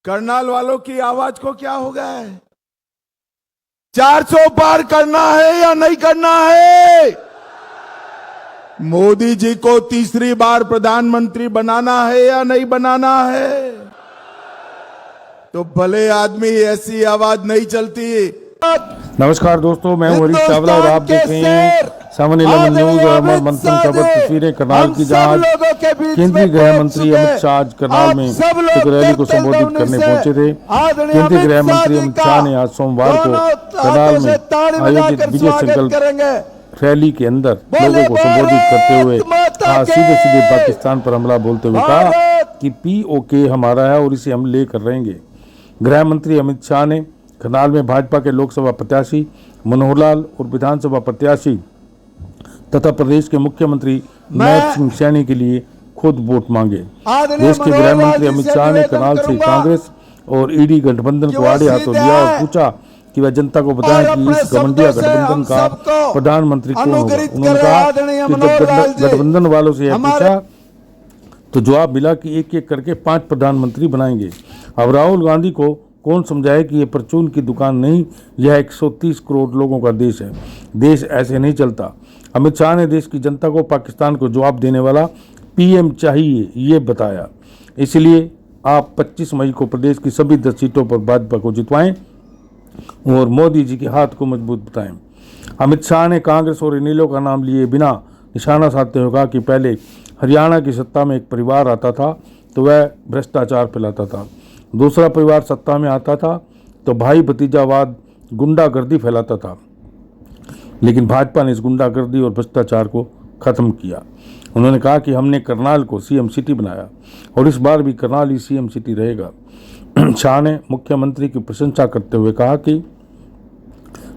करनाल वालों की आवाज को क्या हो गया है? 400 पार करना है या नहीं करना है? मोदी जी को तीसरी बार प्रधानमंत्री बनाना है या नहीं बनाना है? तो भले आदमी ऐसी आवाज नहीं चलती। नमस्कार दोस्तों, मैं हूं हरीश चावला और आप देख रहे हैं 7/11 न्यूज और अमर मंथन खबर। तस्वीरें करनाल की, जहां केंद्रीय गृह मंत्री अमित शाह आज करनाल में एक रैली को संबोधित करने पहुंचे थे। केंद्रीय गृह मंत्री अमित शाह ने आज सोमवार को करनाल में आयोजित विजय संकल्प रैली के अंदर लोगों को संबोधित करते हुए सीधे सीधे पाकिस्तान पर हमला बोलते हुए कहा कि POK हमारा है और इसे हम लेकर रहेंगे। गृह मंत्री अमित शाह ने करनाल में भाजपा के लोकसभा प्रत्याशी मनोहर लाल और विधानसभा प्रत्याशी तथा प्रदेश के मुख्यमंत्री नायब सिंह सैनी के लिए खुद वोट मांगे। देश के गृह मंत्री अमित शाह ने करनाल से कांग्रेस और ईडी गठबंधन को आड़े हाथों लिया और पूछा कि वह जनता को बताएं कि इस घमंडिया गठबंधन का प्रधानमंत्री कौन होगा। उन्होंने कहा कि जब गठबंधन वालों से यह पूछा तो जवाब मिला कि एक एक करके 5 प्रधानमंत्री बनाएंगे। अब राहुल गांधी को कौन समझाए कि यह परचून की दुकान नहीं, यह 130 करोड़ लोगों का देश है। देश ऐसे नहीं चलता। अमित शाह ने देश की जनता को पाकिस्तान को जवाब देने वाला PM चाहिए ये बताया। इसलिए आप 25 मई को प्रदेश की सभी 10 सीटों पर भाजपा को जितवाएं और मोदी जी के हाथ को मजबूत बताएं। अमित शाह ने कांग्रेस और इनेलो का नाम लिए बिना निशाना साधते हुए कहा कि पहले हरियाणा की सत्ता में एक परिवार आता था तो वह भ्रष्टाचार फैलाता था, दूसरा परिवार सत्ता में आता था तो भाई भतीजावाद गुंडागर्दी फैलाता था, लेकिन भाजपा ने इस गुंडागर्दी और भ्रष्टाचार को खत्म किया। उन्होंने कहा कि हमने करनाल को CM सिटी बनाया और इस बार भी करनाल ही CM सिटी रहेगा। शाह ने मुख्यमंत्री की प्रशंसा करते हुए कहा कि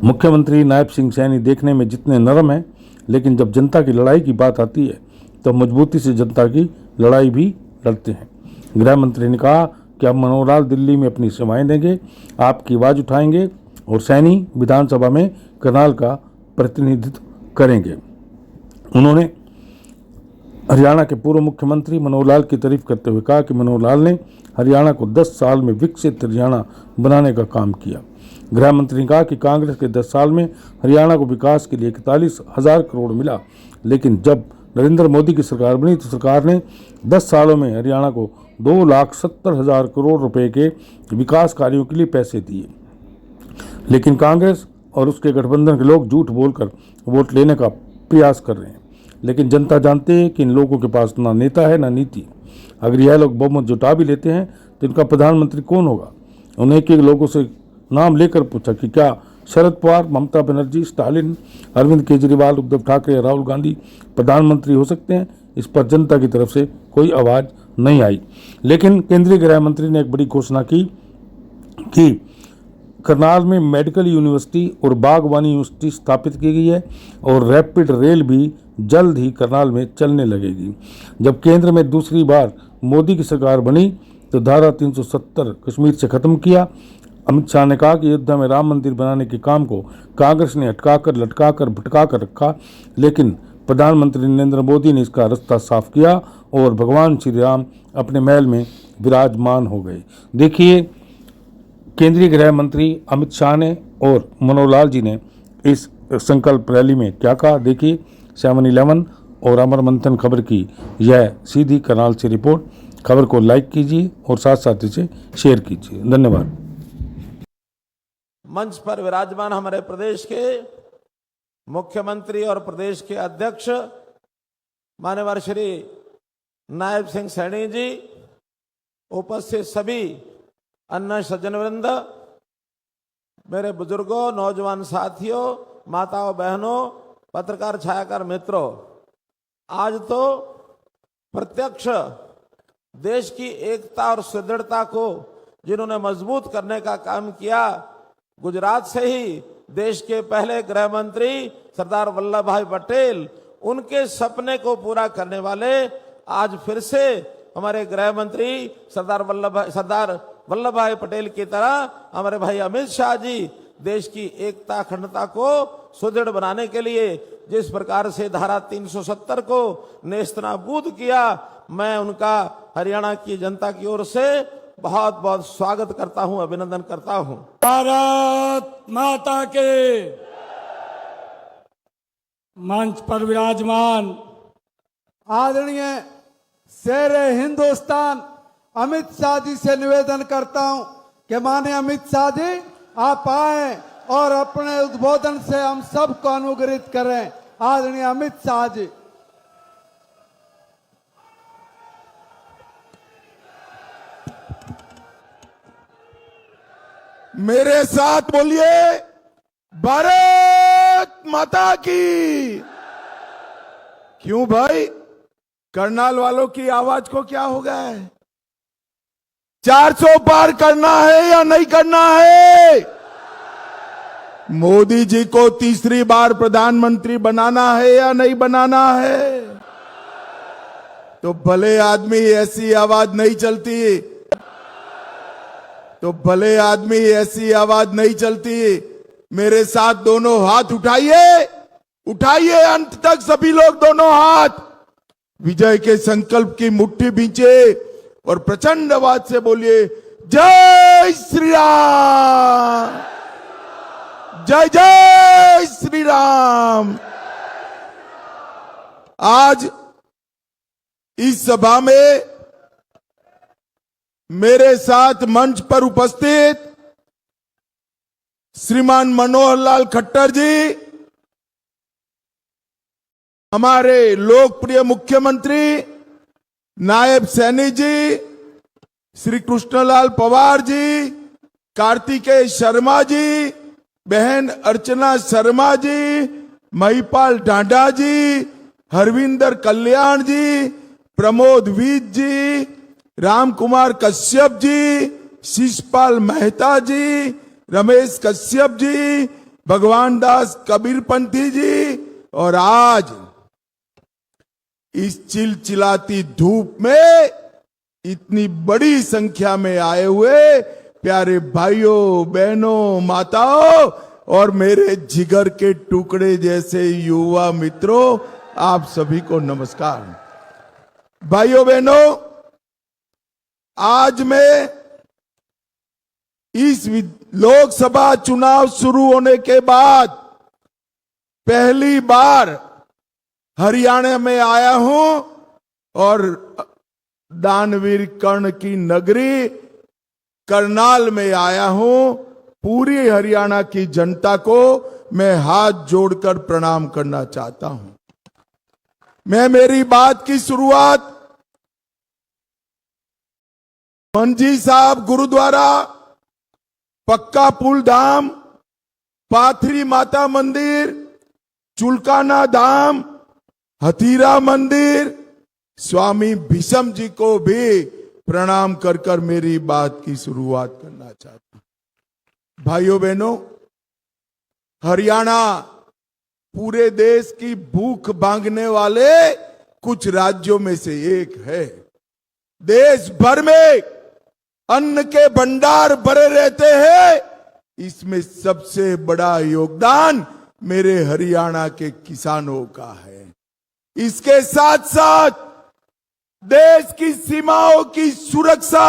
मुख्यमंत्री नायब सिंह सैनी देखने में जितने नरम हैं, लेकिन जब जनता की लड़ाई की बात आती है तो मजबूती से जनता की लड़ाई भी लड़ते हैं। गृह मंत्री ने कहा कि अब मनोहर लाल दिल्ली में अपनी सेवाएं देंगे, आपकी आवाज़ उठाएंगे और सैनी विधानसभा में करनाल का प्रतिनिधित्व करेंगे। उन्होंने हरियाणा के पूर्व मुख्यमंत्री मनोहर लाल की तारीफ करते हुए कहा कि मनोहर लाल ने हरियाणा को 10 साल में विकसित हरियाणा बनाने का काम किया। गृह मंत्री ने कहा कि कांग्रेस के 10 साल में हरियाणा को विकास के लिए 41,000 करोड़ मिला, लेकिन जब नरेंद्र मोदी की सरकार बनी तो सरकार ने 10 सालों में हरियाणा को 2,70,000 करोड़ रुपए के विकास कार्यों के लिए पैसे दिए। लेकिन कांग्रेस और उसके गठबंधन के लोग झूठ बोलकर वोट लेने का प्रयास कर रहे हैं, लेकिन जनता जानते है कि इन लोगों के पास ना नेता है ना नीति। अगर यह लोग बहुमत जुटा भी लेते हैं तो इनका प्रधानमंत्री कौन होगा। उन्हें एक लोगों से नाम लेकर पूछा कि क्या शरद पवार, ममता बनर्जी, स्टालिन, अरविंद केजरीवाल, उद्धव ठाकरे, राहुल गांधी प्रधानमंत्री हो सकते हैं। इस पर जनता की तरफ से कोई आवाज़ नहीं आई। लेकिन केंद्रीय गृह मंत्री ने एक बड़ी घोषणा की कि करनाल में मेडिकल यूनिवर्सिटी और बागवानी यूनिवर्सिटी स्थापित की गई है और रैपिड रेल भी जल्द ही करनाल में चलने लगेगी। जब केंद्र में दूसरी बार मोदी की सरकार बनी तो धारा 370 कश्मीर से खत्म किया। अमित शाह ने कहा कि अयोध्या में राम मंदिर बनाने के काम को कांग्रेस ने अटकाकर, लटकाकर, भटकाकर रखा, लेकिन प्रधानमंत्री नरेंद्र मोदी ने इसका रास्ता साफ किया और भगवान श्री राम अपने महल में विराजमान हो गए। देखिए, केंद्रीय गृह मंत्री अमित शाह ने और मनोहर लाल जी ने इस संकल्प रैली में क्या कहा। देखिए 7/11 और अमर मंथन खबर की यह सीधी करनाल से रिपोर्ट। खबर को लाइक कीजिए और साथ साथ इसे शेयर कीजिए। धन्यवाद। मंच पर विराजमान हमारे प्रदेश के मुख्यमंत्री और प्रदेश के अध्यक्ष माननीय श्री नायब सिंह सैनी जी, उपस्थित सभी अन्य सज्जनवृंद, मेरे बुजुर्गों, नौजवान साथियों, माताओं, बहनों, पत्रकार, छायाकार मित्रों, आज तो प्रत्यक्ष देश की एकता और सुदृढ़ता को जिन्होंने मजबूत करने का काम किया, गुजरात से ही देश के पहले गृह मंत्री सरदार वल्लभ भाई पटेल, उनके सपने को पूरा करने वाले आज फिर से हमारे गृह मंत्री सरदार वल्लभ भाई पटेल की तरह हमारे भाई अमित शाह जी देश की एकता, अखंडता को सुदृढ़ बनाने के लिए जिस प्रकार से धारा 370 को नेस्तनाबूद किया, मैं उनका हरियाणा की जनता की ओर से बहुत बहुत स्वागत करता हूं, अभिनंदन करता हूं। भारत माता के। मंच पर विराजमान आदरणीय शेर हिंदुस्तान अमित शाह जी से निवेदन करता हूं कि माननीय अमित शाह जी आप आए और अपने उद्बोधन से हम सबको अनुग्रहित करें। आदरणीय अमित शाह जी। मेरे साथ बोलिए, भारत माता की। क्यों भाई, करनाल वालों की आवाज को क्या हो गया है? 400 पार करना है या नहीं करना है? मोदी जी को तीसरी बार प्रधानमंत्री बनाना है या नहीं बनाना है? तो भले आदमी ऐसी आवाज नहीं चलती, तो भले आदमी ऐसी आवाज नहीं चलती। मेरे साथ दोनों हाथ उठाइए, उठाइए अंत तक सभी लोग दोनों हाथ। विजय के संकल्प की मुट्ठी बींचे और प्रचंड आवाज से बोलिए, जय श्री राम, जय जय श्री राम। आज इस सभा में मेरे साथ मंच पर उपस्थित श्रीमान मनोहर लाल खट्टर जी, हमारे लोकप्रिय मुख्यमंत्री नायब सैनी जी, श्री कृष्णलाल पवार जी, कार्तिकेय शर्मा जी, बहन अर्चना शर्मा जी, महिपाल डांडा जी, हरविंदर कल्याण जी, प्रमोद वीत जी, राम कुमार कश्यप जी, शिषपाल मेहता जी, रमेश कश्यप जी, भगवान दास कबीरपंथी जी, और आज इस चिलचिलाती धूप में इतनी बड़ी संख्या में आए हुए प्यारे भाइयों बहनों माताओं और मेरे जिगर के टुकड़े जैसे युवा मित्रों, आप सभी को नमस्कार। भाइयों बहनों, आज मैं इस लोकसभा चुनाव शुरू होने के बाद पहली बार हरियाणा में आया हूं और दानवीर कर्ण की नगरी करनाल में आया हूं। पूरी हरियाणा की जनता को मैं हाथ जोड़कर प्रणाम करना चाहता हूं। मैं मेरी बात की शुरुआत मंजी साहब गुरुद्वारा, पक्का पुल धाम, पाथरी माता मंदिर, चुलकाना धाम, हथीरा मंदिर, स्वामी भीष्म जी को भी प्रणाम कर कर मेरी बात की शुरुआत करना चाहता हूं। भाइयों बहनों, हरियाणा पूरे देश की भूख भांगने वाले कुछ राज्यों में से एक है। देश भर में अन्न के भंडार भरे रहते हैं, इसमें सबसे बड़ा योगदान मेरे हरियाणा के किसानों का है। इसके साथ साथ देश की सीमाओं की सुरक्षा,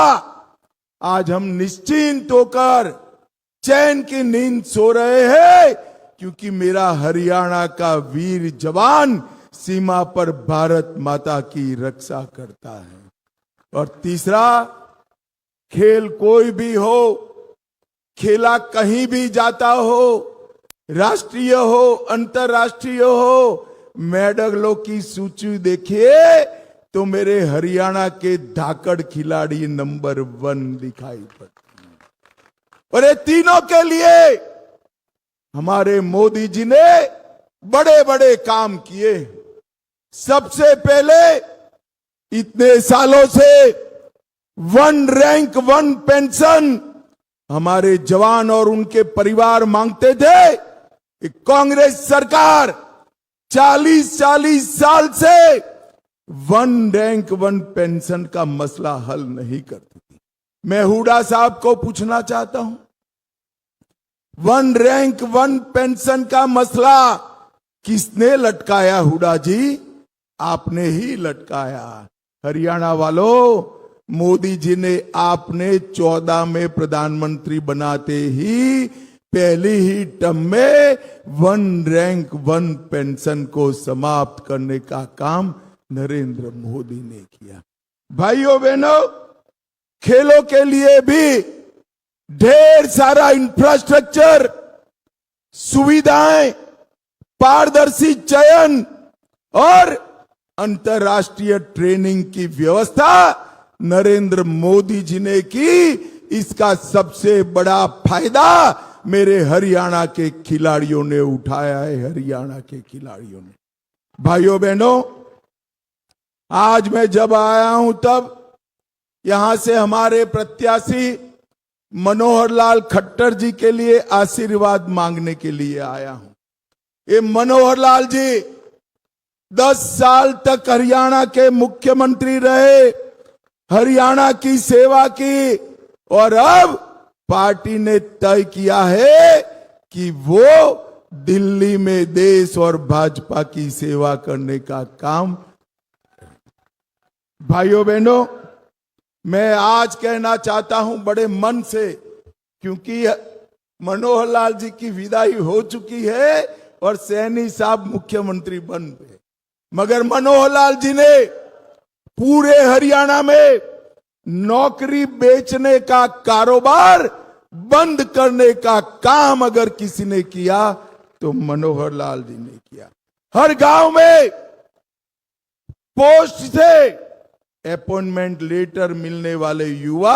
आज हम निश्चिंत होकर चैन की नींद सो रहे हैं क्योंकि मेरा हरियाणा का वीर जवान सीमा पर भारत माता की रक्षा करता है। और तीसरा, खेल कोई भी हो, खेला कहीं भी जाता हो, राष्ट्रीय हो अंतर्राष्ट्रीय हो, मेडलों की सूची देखिए तो मेरे हरियाणा के धाकड़ खिलाड़ी नंबर 1 दिखाई पड़ते हैं। और ये तीनों के लिए हमारे मोदी जी ने बड़े बड़े काम किए। सबसे पहले इतने सालों से 1 रैंक 1 पेंशन हमारे जवान और उनके परिवार मांगते थे। कांग्रेस सरकार 40 साल से 1 रैंक 1 पेंशन का मसला हल नहीं करती थी। मैं हुडा साहब को पूछना चाहता हूं, 1 रैंक 1 पेंशन का मसला किसने लटकाया? हुडा जी, आपने ही लटकाया। हरियाणा वालों, मोदी जी ने आपने 14 में प्रधानमंत्री बनाते ही पहली ही टर्म में 1 रैंक 1 पेंशन को समाप्त करने का काम नरेंद्र मोदी ने किया। भाइयों बहनों, खेलों के लिए भी ढेर सारा इंफ्रास्ट्रक्चर, सुविधाएं, पारदर्शी चयन और अंतर्राष्ट्रीय ट्रेनिंग की व्यवस्था नरेंद्र मोदी जी ने की। इसका सबसे बड़ा फायदा मेरे हरियाणा के खिलाड़ियों ने उठाया है, हरियाणा के खिलाड़ियों ने। भाइयों बहनों, आज मैं जब आया हूं तब यहां से हमारे प्रत्याशी मनोहर लाल खट्टर जी के लिए आशीर्वाद मांगने के लिए आया हूं। ये मनोहर लाल जी 10 साल तक हरियाणा के मुख्यमंत्री रहे, हरियाणा की सेवा की और अब पार्टी ने तय किया है कि वो दिल्ली में देश और भाजपा की सेवा करने का काम। भाइयों बहनों, मैं आज कहना चाहता हूं बड़े मन से, क्योंकि मनोहर लाल जी की विदाई हो चुकी है और सैनी साहब मुख्यमंत्री बन गए, मगर मनोहर लाल जी ने पूरे हरियाणा में नौकरी बेचने का कारोबार बंद करने का काम अगर किसी ने किया तो मनोहर लाल जी ने किया। हर गांव में पोस्ट से अपॉइंटमेंट लेटर मिलने वाले युवा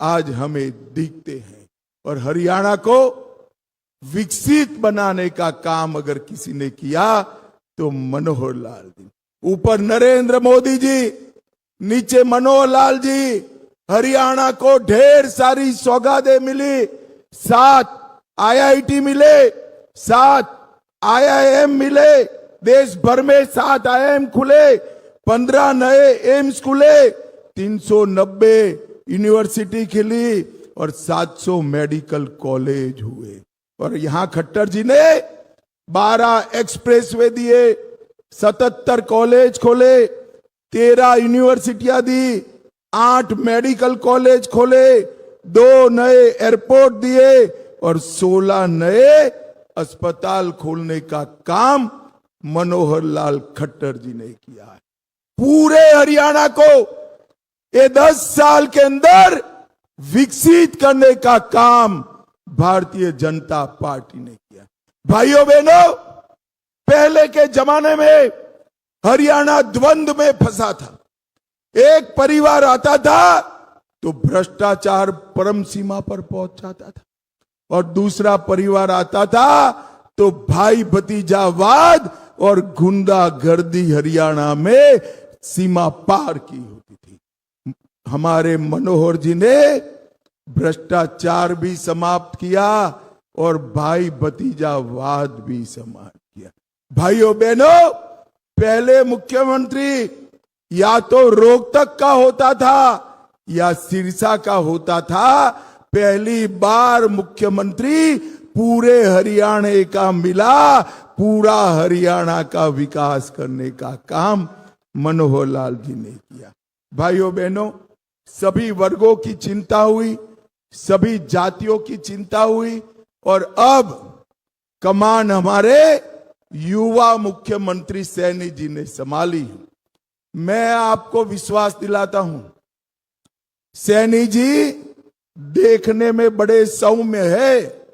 आज हमें दिखते हैं और हरियाणा को विकसित बनाने का काम अगर किसी ने किया तो मनोहर लाल जी। ऊपर नरेंद्र मोदी जी, नीचे मनोहर लाल जी। हरियाणा को ढेर सारी सौगातें मिली, 7 IIT मिले, 7 IIM मिले, देश भर में 7 IIM खुले, 15 नए एम्स खुले, 390 यूनिवर्सिटी खुली और 700 मेडिकल कॉलेज हुए। और यहां खट्टर जी ने 12 एक्सप्रेसवे दिए, 77 कॉलेज खोले, 13 यूनिवर्सिटियां दी, 8 मेडिकल कॉलेज खोले, 2 नए एयरपोर्ट दिए और 16 नए अस्पताल खोलने का काम मनोहर लाल खट्टर जी ने किया है। पूरे हरियाणा को ये 10 साल के अंदर विकसित करने का काम भारतीय जनता पार्टी ने किया। भाइयों बहनों, पहले के जमाने में हरियाणा द्वंद्व में फंसा था। एक परिवार आता था तो भ्रष्टाचार परम सीमा पर पहुंच जाता था और दूसरा परिवार आता था तो भाई भतीजावाद और गुंडागर्दी हरियाणा में सीमा पार की होती थी। हमारे मनोहर जी ने भ्रष्टाचार भी समाप्त किया और भाई भतीजावाद भी समाप्त किया। भाइयों बहनों, पहले मुख्यमंत्री या तो रोहतक का होता था या सिरसा का होता था। पहली बार मुख्यमंत्री पूरे हरियाणा का मिला, पूरा हरियाणा का विकास करने का काम मनोहर लाल जी ने किया। भाइयों बहनों, सभी वर्गों की चिंता हुई, सभी जातियों की चिंता हुई और अब कमान हमारे युवा मुख्यमंत्री सैनी जी ने संभाली। मैं आपको विश्वास दिलाता हूं, सैनी जी देखने में बड़े सौम्य है,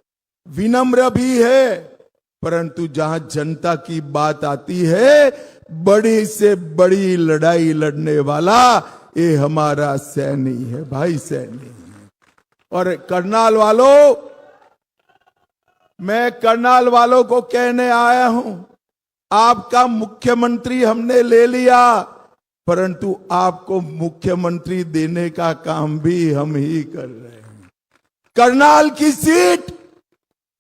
विनम्र भी है, परंतु जहां जनता की बात आती है, बड़ी से बड़ी लड़ाई लड़ने वाला ये हमारा सैनी है, भाई सैनी है। और करनाल वालों, मैं करनाल वालों को कहने आया हूं, आपका मुख्यमंत्री हमने ले लिया, परंतु आपको मुख्यमंत्री देने का काम भी हम ही कर रहे हैं। करनाल की सीट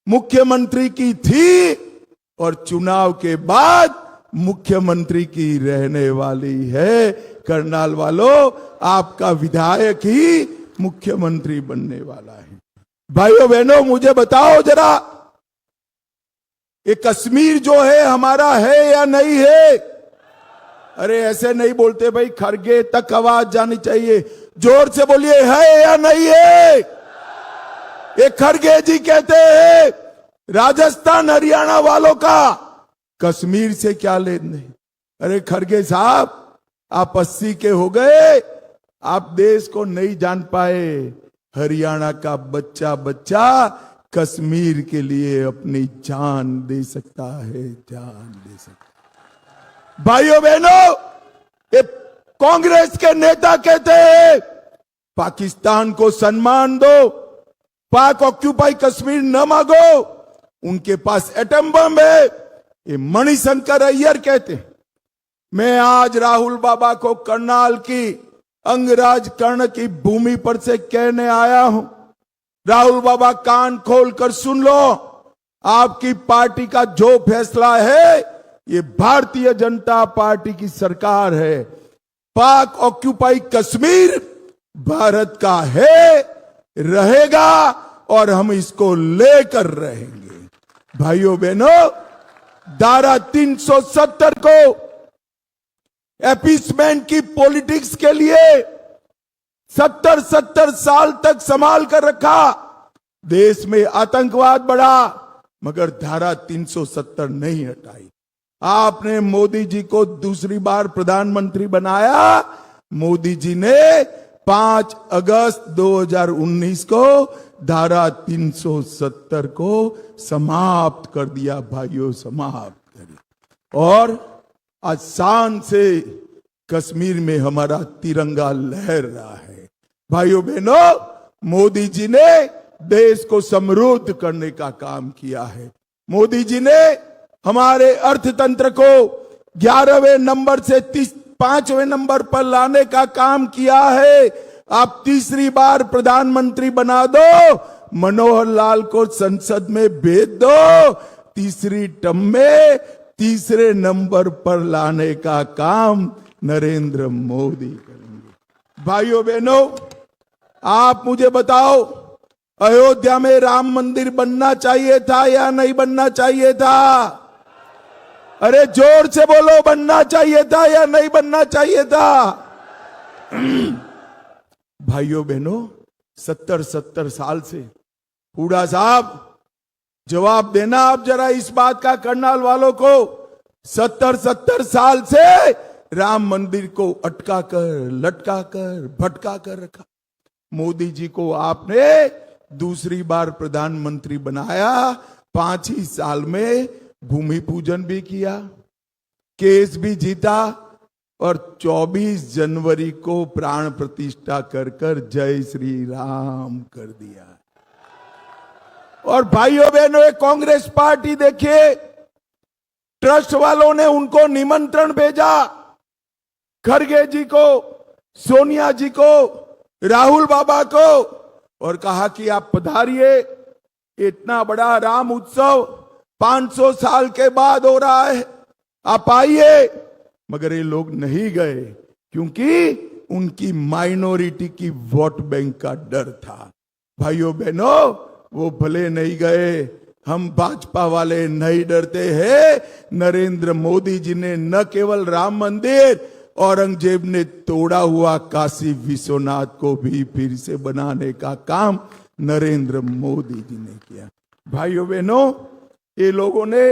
मुख्यमंत्री की थी और चुनाव के बाद मुख्यमंत्री की रहने वाली है। करनाल वालों, आपका विधायक ही मुख्यमंत्री बनने वाला है। भाइयों बहनों, मुझे बताओ जरा, ये कश्मीर जो है हमारा है या नहीं है? अरे ऐसे नहीं बोलते भाई, खरगे तक आवाज जानी चाहिए। जोर से बोलिए, है या नहीं है? ये खड़गे जी कहते हैं राजस्थान हरियाणा वालों का कश्मीर से क्या लेन देन। अरे खड़गे साहब, आप 80 के हो गए, आप देश को नहीं जान पाए। हरियाणा का बच्चा बच्चा कश्मीर के लिए अपनी जान दे सकता है, जान दे सकता। भाइयों बहनों, ये कांग्रेस के नेता कहते हैं पाकिस्तान को सम्मान दो, पाक ऑक्यूपाई कश्मीर न मांगो, उनके पास एटम बम है। ये मणिशंकर अय्यर कहते हैं। मैं आज राहुल बाबा को करनाल की अंगराज कर्ण की भूमि पर से कहने आया हूं, राहुल बाबा कान खोल कर सुन लो, आपकी पार्टी का जो फैसला है ये भारतीय जनता पार्टी की सरकार है। पाक ऑक्यूपाई कश्मीर भारत का है, रहेगा और हम इसको लेकर रहेंगे। भाइयों बहनों, धारा 370 को एपीसमेंट की पॉलिटिक्स के लिए 70 साल तक संभाल कर रखा। देश में आतंकवाद बढ़ा मगर धारा 370 नहीं हटाई। आपने मोदी जी को दूसरी बार प्रधानमंत्री बनाया। मोदी जी ने 5 अगस्त 2019 को धारा 370 को समाप्त कर दिया। भाइयों, समाप्त कर दिया। और आज शान से कश्मीर में हमारा तिरंगा लहर रहा है। भाइयों बहनों, मोदी जी ने देश को समृद्ध करने का काम किया है। मोदी जी ने हमारे अर्थतंत्र को 11वें नंबर से 5वें नंबर पर लाने का काम किया है। आप तीसरी बार प्रधानमंत्री बना दो, मनोहर लाल को संसद में भेज दो, तीसरी टर्म में तीसरे नंबर पर लाने का काम नरेंद्र मोदी करेंगे। भाइयों बहनों, आप मुझे बताओ, अयोध्या में राम मंदिर बनना चाहिए था या नहीं बनना चाहिए था? अरे जोर से बोलो, बनना चाहिए था या नहीं बनना चाहिए था? भाइयों बहनों, 70 साल से हुड्डा साहब जवाब देना आप जरा इस बात का, करनाल वालों को। 70 साल से राम मंदिर को अटका कर, लटका कर, भटका कर रखा। मोदी जी को आपने दूसरी बार प्रधानमंत्री बनाया, 5 ही साल में भूमि पूजन भी किया, केस भी जीता और 24 जनवरी को प्राण प्रतिष्ठा कर कर जय श्री राम कर दिया। और भाइयों बहनों, कांग्रेस पार्टी देखिए, ट्रस्ट वालों ने उनको निमंत्रण भेजा, खड़गे जी को, सोनिया जी को, राहुल बाबा को, और कहा कि आप पधारिए, इतना बड़ा राम उत्सव 500 साल के बाद हो रहा है, आप आइए। मगर ये लोग नहीं गए क्योंकि उनकी माइनॉरिटी की वोट बैंक का डर था। भाइयों बहनों, वो भले नहीं गए, हम भाजपा वाले नहीं डरते हैं। नरेंद्र मोदी जी ने न केवल राम मंदिर, औरंगजेब ने तोड़ा हुआ काशी विश्वनाथ को भी फिर से बनाने का काम नरेंद्र मोदी जी ने किया। भाइयों बहनों, ये लोगों ने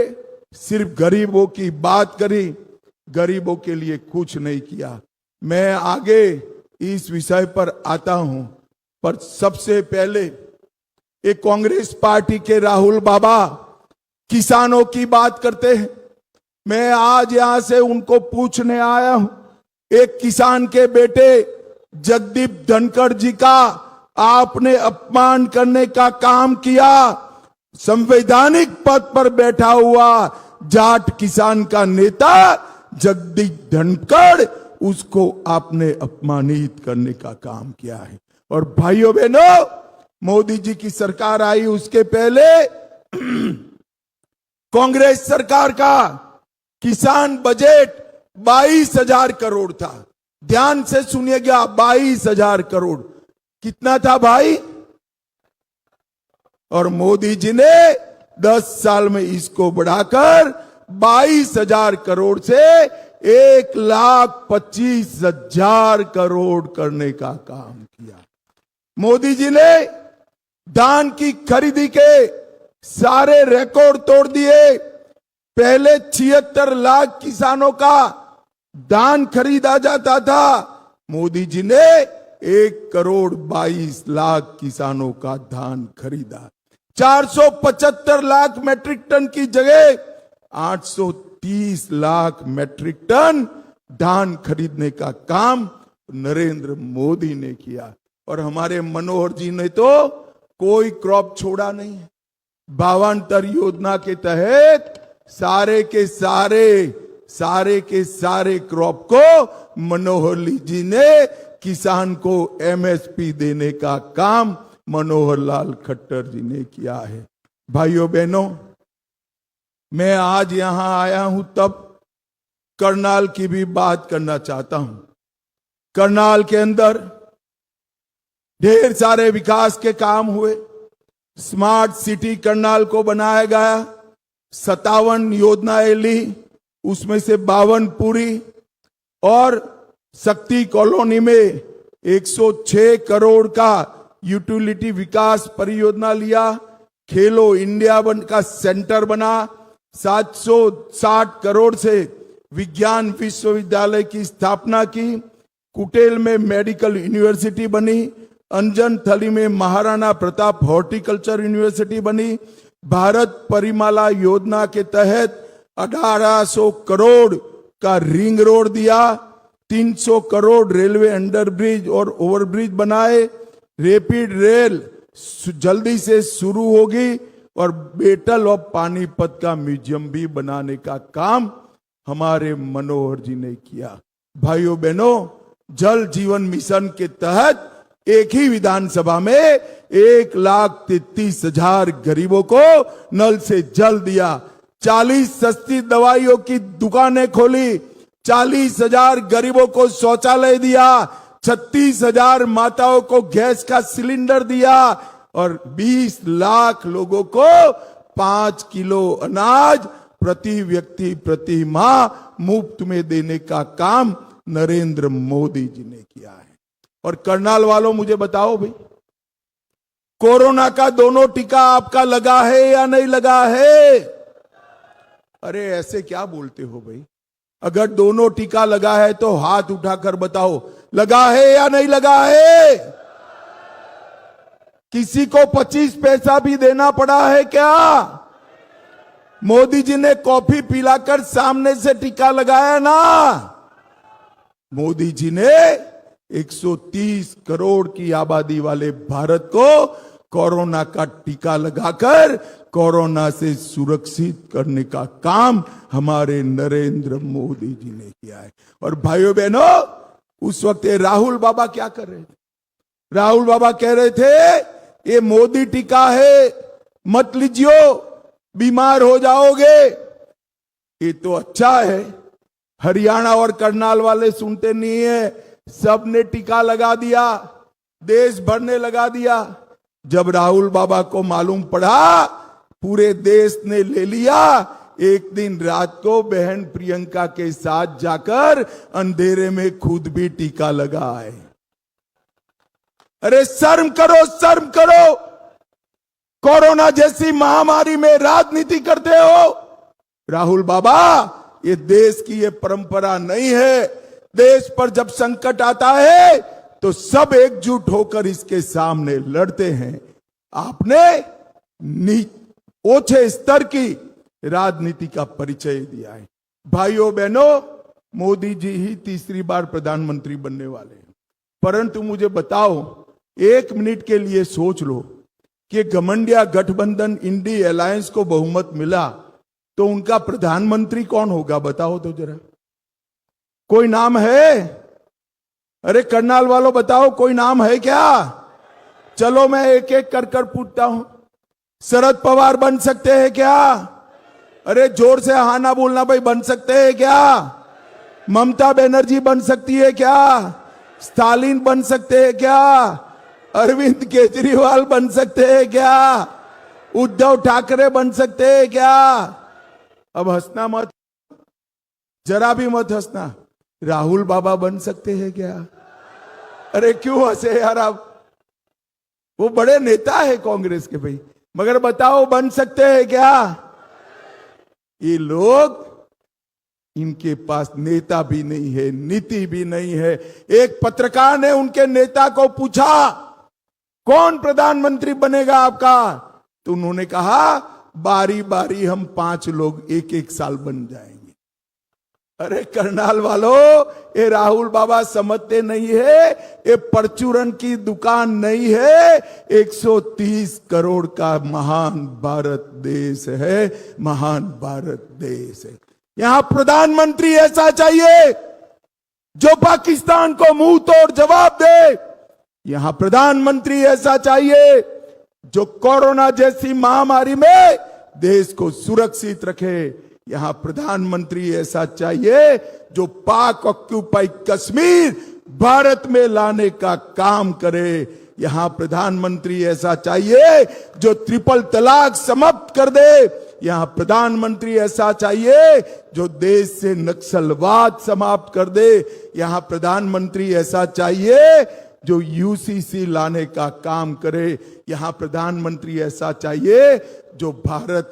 सिर्फ गरीबों की बात करी, गरीबों के लिए कुछ नहीं किया। मैं आगे इस विषय पर आता हूं, पर सबसे पहले एक कांग्रेस पार्टी के राहुल बाबा किसानों की बात करते हैं। मैं आज यहां से उनको पूछने आया हूं, एक किसान के बेटे जगदीप धनखड़ जी का आपने अपमान करने का काम किया। संवैधानिक पद पर बैठा हुआ जाट किसान का नेता जगदीप धनखड़, उसको आपने अपमानित करने का काम किया है। और भाइयों बहनों, मोदी जी की सरकार आई उसके पहले कांग्रेस सरकार का किसान बजट 22,000 करोड़ था। ध्यान से सुनिएगा, 22,000 करोड़ कितना था भाई? और मोदी जी ने 10 साल में इसको बढ़ाकर 22,000 करोड़ से 1,25,000 करोड़ करने का काम किया। मोदी जी ने धान की खरीदी के सारे रिकॉर्ड तोड़ दिए। पहले 76 लाख किसानों का धान खरीदा जाता था, मोदी जी ने 1,22,00,000 किसानों का धान खरीदा। 475 लाख मैट्रिक टन की जगह 830 लाख मैट्रिक टन धान खरीदने का काम नरेंद्र मोदी ने किया। और हमारे मनोहर जी ने तो कोई क्रॉप छोड़ा नहीं है। 52 योजना के तहत सारे के सारे क्रॉप को मनोहर जी ने किसान को एमएसपी देने का काम मनोहर लाल खट्टर जी ने किया है। भाइयों बहनों, मैं आज यहां आया हूं तब करनाल की भी बात करना चाहता हूं। करनाल के अंदर ढेर सारे विकास के काम हुए। स्मार्ट सिटी करनाल को बनाया गया। 57 योजनाएं ली, उसमें से 52 पूरी। और शक्ति कॉलोनी में 106 करोड़ का यूटिलिटी विकास परियोजना लिया। खेलो इंडिया का सेंटर बना। 760 करोड़ से विज्ञान विश्वविद्यालय की स्थापना की। कुटेल में मेडिकल यूनिवर्सिटी बनी। अंजन थली में महाराणा प्रताप हॉर्टिकल्चर यूनिवर्सिटी बनी। भारत परिमाला योजना के तहत 1800 करोड़ का रिंग रोड दिया। 300 करोड़ रेलवे अंडरब्रिज और ओवरब्रिज बनाए। रैपिड रेल जल्दी से शुरू होगी और बैटल ऑफ पानीपत का म्यूजियम भी बनाने का काम हमारे मनोहर जी ने किया। भाइयों बहनों, जल जीवन मिशन के तहत एक ही विधानसभा में 1,33,000 गरीबों को नल से जल दिया। 40 सस्ती दवाइयों की दुकानें खोली। 40,000 गरीबों को शौचालय दिया। 36,000 माताओं को गैस का सिलेंडर दिया और 20 लाख लोगों को 5 किलो अनाज प्रति व्यक्ति प्रति माह मुफ्त में देने का काम नरेंद्र मोदी जी ने किया है। और करनाल वालों, मुझे बताओ भाई, कोरोना का दोनों टीका आपका लगा है या नहीं लगा है? अरे ऐसे क्या बोलते हो भाई? अगर दोनों टीका लगा है तो हाथ उठाकर बताओ, लगा है या नहीं लगा है? किसी को 25 पैसा भी देना पड़ा है क्या? मोदी जी ने कॉफी पिलाकर सामने से टीका लगाया ना। मोदी जी ने 130 करोड़ की आबादी वाले भारत को कोरोना का टीका लगाकर कोरोना से सुरक्षित करने का काम हमारे नरेंद्र मोदी जी ने किया है। और भाइयों बहनों, उस वक्त राहुल बाबा क्या कर रहे थे? राहुल बाबा कह रहे थे, ये मोदी टीका है, मत लीजियो, बीमार हो जाओगे। ये तो अच्छा है। हरियाणा और करनाल वाले सुनते नहीं है। सबने टीका लगा दिया, देश भर ने लगा दिया। जब राहुल बाबा को मालूम पड़ा, पूरे देश ने ले लिया। एक दिन रात को बहन प्रियंका के साथ जाकर अंधेरे में खुद भी टीका लगाए। अरे शर्म करो, शर्म करो। कोरोना जैसी महामारी में राजनीति करते हो। राहुल बाबा, ये देश की ये परंपरा नहीं है। देश पर जब संकट आता है तो सब एकजुट होकर इसके सामने लड़ते हैं। आपने ओछे स्तर की राजनीति का परिचय दिया है। भाइयों बहनों, मोदी जी ही तीसरी बार प्रधानमंत्री बनने वाले हैं। परंतु मुझे बताओ, 1 मिनट के लिए सोच लो कि घमंडिया गठबंधन इंडी अलायंस को बहुमत मिला तो उनका प्रधानमंत्री कौन होगा? बताओ तो जरा। कोई नाम है? अरे करनाल वालों बताओ, कोई नाम है क्या? चलो मैं एक एक कर कर पूछता हूं। शरद पवार बन सकते हैं क्या? अरे जोर से हाँ ना बोलना भाई, बन सकते हैं क्या? ममता बनर्जी बन सकती है क्या? स्टालिन बन सकते हैं क्या? अरविंद केजरीवाल बन सकते हैं क्या? उद्धव ठाकरे बन सकते हैं क्या? अब हंसना मत। जरा भी मत हंसना। राहुल बाबा बन सकते हैं क्या? अरे क्यों हंसे यार आप? वो बड़े नेता है कांग्रेस के भाई, मगर बताओ बन सकते हैं क्या? ये लोग, इनके पास नेता भी नहीं है, नीति भी नहीं है। एक पत्रकार ने उनके नेता को पूछा कौन प्रधानमंत्री बनेगा आपका, तो उन्होंने कहा बारी बारी हम 5 लोग एक एक साल बन जाएंगे। अरे करनाल वालों, ये राहुल बाबा समझते नहीं है, ये परचूरन की दुकान नहीं है, 130 करोड़ का महान भारत देश है, महान भारत देश है। यहां प्रधानमंत्री ऐसा चाहिए जो पाकिस्तान को मुंह तोड़ जवाब दे। यहां प्रधानमंत्री ऐसा चाहिए जो कोरोना जैसी महामारी में देश को सुरक्षित रखे। यहां प्रधानमंत्री ऐसा चाहिए जो पाक ऑक्यूपाई कश्मीर भारत में लाने का काम करे। यहां प्रधानमंत्री ऐसा चाहिए जो ट्रिपल तलाक समाप्त कर दे। यहां प्रधानमंत्री ऐसा चाहिए जो देश से नक्सलवाद समाप्त कर दे। यहां प्रधानमंत्री ऐसा चाहिए जो यूसीसी लाने का काम करे। यहां प्रधानमंत्री ऐसा चाहिए जो भारत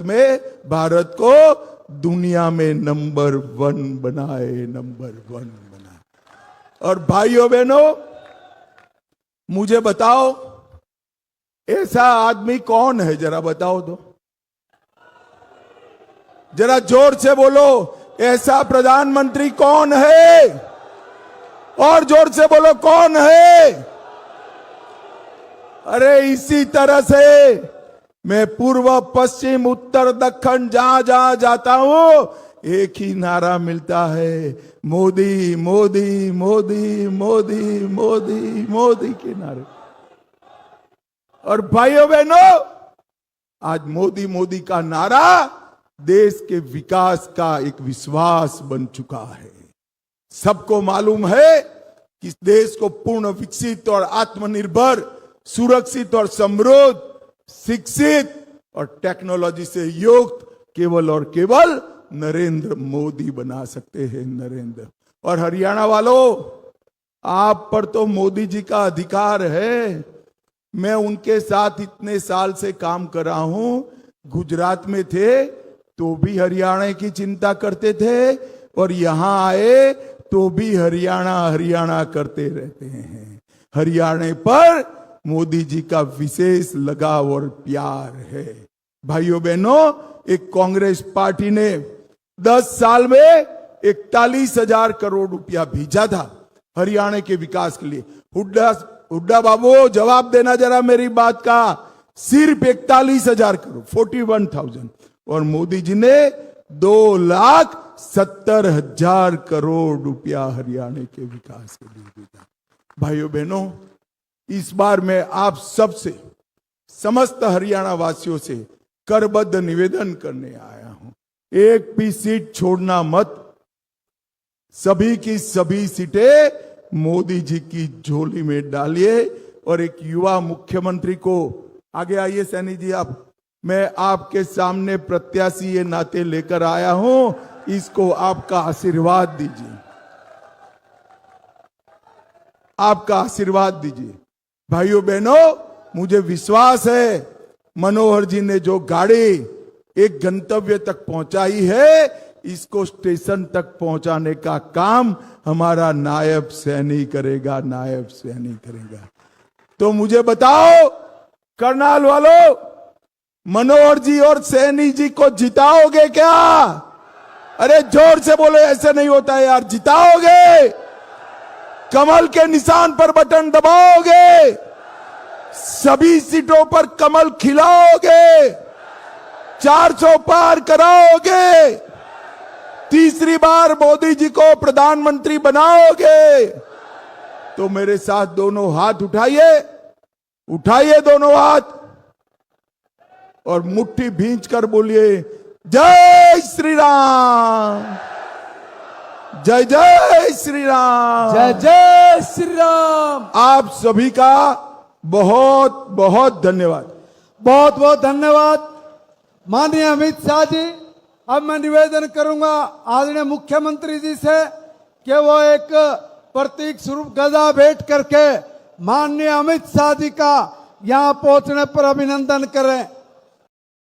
को दुनिया में नंबर 1 बनाए, नंबर 1 बनाए। और भाइयों बहनों, मुझे बताओ ऐसा आदमी कौन है, जरा बताओ तो, जरा जोर से बोलो, ऐसा प्रधानमंत्री कौन है? और जोर से बोलो कौन है? अरे इसी तरह से मैं पूर्व पश्चिम उत्तर दक्षिण जहां जहां जाता हूं, एक ही नारा मिलता है, मोदी मोदी मोदी मोदी मोदी मोदी के नारे। और भाइयों बहनों, आज मोदी मोदी का नारा देश के विकास का एक विश्वास बन चुका है। सबको मालूम है कि देश को पूर्ण विकसित और आत्मनिर्भर, सुरक्षित और समृद्ध, शिक्षित और टेक्नोलॉजी से युक्त केवल और केवल नरेंद्र मोदी बना सकते हैं, नरेंद्र। और हरियाणा वालों, आप पर तो मोदी जी का अधिकार है। मैं उनके साथ इतने साल से काम कर रहा हूं। गुजरात में थे तो भी हरियाणा की चिंता करते थे, और यहां आए तो भी हरियाणा हरियाणा करते रहते हैं। हरियाणा पर मोदी जी का विशेष लगाव और प्यार है। भाइयों बहनों, एक कांग्रेस पार्टी ने 10 साल में 41,000 करोड़ रुपया भेजा था हरियाणा के विकास के लिए। हुड्डा बाबू, जवाब देना जरा मेरी बात का। सिर्फ 41,000 करोड़, 41,000, और मोदी जी ने 2,70,000 करोड़ रुपया हरियाणा के विकास के लिए भेजा। भाइयों बहनों, इस बार मैं आप सबसे, समस्त हरियाणा वासियों से करबद्ध निवेदन करने आया हूं, एक भी सीट छोड़ना मत। सभी की सभी सीटें मोदी जी की झोली में डालिए। और एक युवा मुख्यमंत्री को, आगे आइए सैनी जी आप, मैं आपके सामने प्रत्याशी ये नाते लेकर आया हूं, इसको आपका आशीर्वाद दीजिए, आपका आशीर्वाद दीजिए। भाइयों बहनों, मुझे विश्वास है मनोहर जी ने जो गाड़ी एक गंतव्य तक पहुंचाई है, इसको स्टेशन तक पहुंचाने का काम हमारा नायब सैनी करेगा, नायब सैनी करेगा। तो मुझे बताओ करनाल वालों, मनोहर जी और सैनी जी को जिताओगे क्या? अरे जोर से बोलो, ऐसे नहीं होता है यार। जिताओगे? कमल के निशान पर बटन दबाओगे? सभी सीटों पर कमल खिलाओगे? 400 पार कराओगे? तीसरी बार मोदी जी को प्रधानमंत्री बनाओगे? तो मेरे साथ दोनों हाथ उठाइए, उठाइए दोनों हाथ, और मुट्ठी भींच कर बोलिए, जय श्री राम, जय जय श्री राम, जय जय श्री राम। आप सभी का बहुत बहुत धन्यवाद। बहुत बहुत धन्यवाद माननीय अमित शाह जी, अब मैं निवेदन करूंगा आदरणीय मुख्यमंत्री जी से कि वो एक प्रतीक स्वरूप गदा भेंट करके माननीय अमित शाह जी का यहां पहुंचने पर अभिनंदन करें।